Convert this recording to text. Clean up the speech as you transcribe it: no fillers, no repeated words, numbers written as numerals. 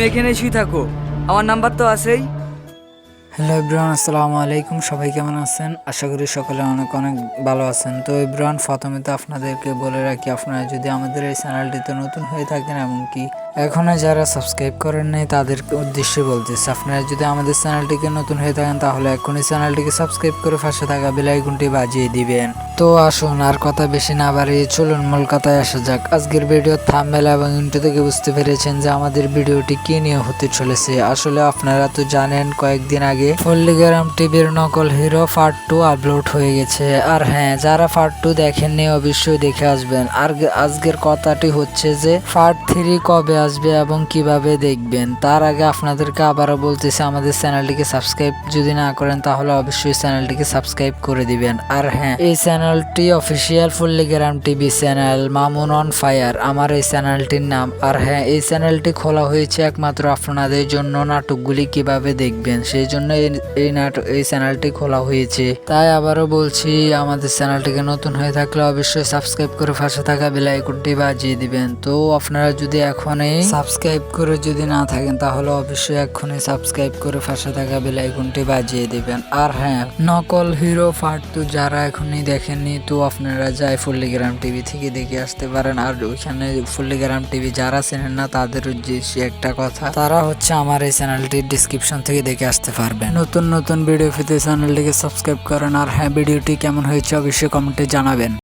তুমি এখানে শুয়ে থাকো, আমার নাম্বার তো আছেই। হ্যালো এভরিওয়ান, আসসালামু আলাইকুম। সবাই কেমন আছেন? আশা করি সকলে অনেক অনেক ভালো আছেন। তো এভরিওয়ান, প্রথমে তো আপনাদেরকে বলে রাখি, আপনারা যদি আমাদের এই চ্যানেলটিতে নতুন হয়ে থাকেন এমনকি এখনো যারা সাবস্ক্রাইব করেন নাই তাদের উদ্দেশ্যে বলতেছি, আপনারা যদি আমাদের চ্যানেলটিকে নতুন হয়ে থাকেন তাহলে এখনই চ্যানেলটিকে সাবস্ক্রাইব করে পাশে থাকা বেল আইকনটি বাজিয়ে দিবেন। তো আসুন আর কথা বেশি না বাড়িয়ে চলুন মূল কথায় আসা যাক। আজকের ভিডিওর থাম্বনেল এবং ইন্ট্রো থেকে বুঝতে পেরেছেন যে আমাদের ভিডিওটি কি নিয়ে হতে চলেছে। আসলে আপনারা তো জানেন কয়েকদিন আগে পল্লিগ্রাম টিভির নকল হিরো পার্ট 2 আপলোড হয়ে গেছে। আর হ্যাঁ, যারা পার্ট 2 দেখেননি অবশ্যই দেখে আসবেন। আর আজকের কথাটি হচ্ছে যে পার্ট 3 কবে আসবে এবং কিভাবে দেখবেন। তার আগে আপনাদেরকে আবারও বলতেছি, আমাদের চ্যানেলটিকে সাবস্ক্রাইব যদি না করেন তাহলে অবশ্যই চ্যানেলটিকে সাবস্ক্রাইব করে দিবেন। আর হ্যাঁ, এই চ্যানেলটি official পল্লিগ্রাম TV channel, Mamun on fire আমার এই চ্যানেলটির নাম। আর হ্যাঁ, এই চ্যানেলটি খোলা হয়েছে একমাত্র আপনাদের জন্য নাটকগুলি কিভাবে দেখবেন, সেই জন্য এই চ্যানেলটি খোলা হয়েছে। তাই আবারও বলছি, আমাদের চ্যানেলটিকে নতুন হয়ে থাকলে অবশ্যই সাবস্ক্রাইব করে পাশে থাকা বেল আইকনটি বাজিয়ে দিবেন। তো আপনারা যদি এখনই সাবস্ক্রাইব করে যদি না থাকেন তাহলে অবশ্যই এখনই সাবস্ক্রাইব করে পাশে থাকা বেল আইকনটি বাজিয়ে দিবেন। আর হ্যাঁ, নকল হিরো পার্ট 2 যারা এখনই দেখেননি তো আপনারা যাই পল্লিগ্রাম টিভি থেকে দেখে আসতে পারেন। আর ওইখানে পল্লিগ্রাম টিভি যারা চেনেন না তাদের উদ্দেশ্যে একটা কথা, তারা হচ্ছে আমার এই চ্যানেলটির ডিসক্রিপশন থেকে দেখে আসতে পারবেন। নতুন নতুন ভিডিও পেতে চ্যানেলটিকে সাবস্ক্রাইব করেন। আর হ্যাঁ, ভিডিওটি কেমন হয়েছে অবশ্যই কমেন্টে জানাবেন।